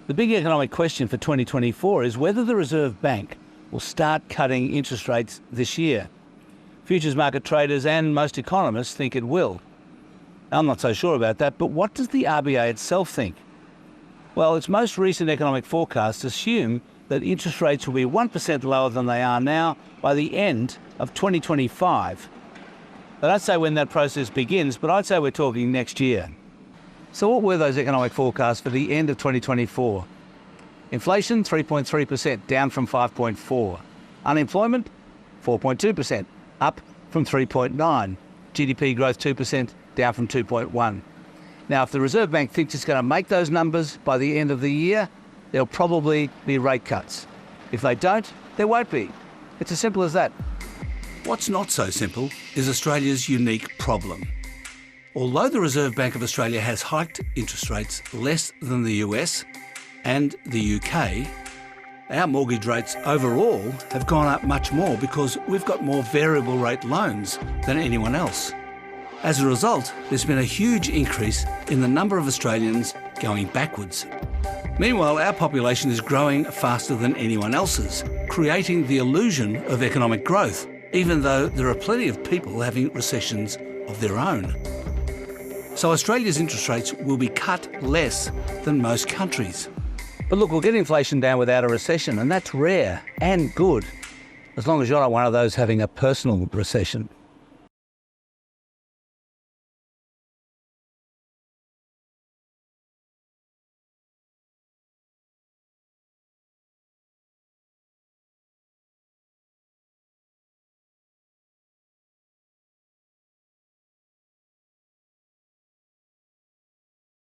The big economic question for 2024 is whether the Reserve Bank will start cutting interest rates this year. Futures market traders and most economists think it will. I'm not so sure about that, but what does the RBA itself think? Well, its most recent economic forecasts assume that interest rates will be 1% lower than they are now by the end of 2025. They don't say when that process begins, but I'd say we're talking next year. So what were those economic forecasts for the end of 2024? Inflation, 3.3%, down from 5.4. Unemployment, 4.2%, up from 3.9. GDP growth, 2%, down from 2.1. Now, if the Reserve Bank thinks it's going to make those numbers by the end of the year, there'll probably be rate cuts. If they don't, there won't be. It's as simple as that. What's not so simple is Australia's unique problem. Although the Reserve Bank of Australia has hiked interest rates less than the US and the UK, our mortgage rates overall have gone up much more because we've got more variable rate loans than anyone else. As a result, there's been a huge increase in the number of Australians going backwards. Meanwhile, our population is growing faster than anyone else's, creating the illusion of economic growth, even though there are plenty of people having recessions of their own. So Australia's interest rates will be cut less than most countries. But look, we'll get inflation down without a recession, and that's rare and good, as long as you're not one of those having a personal recession.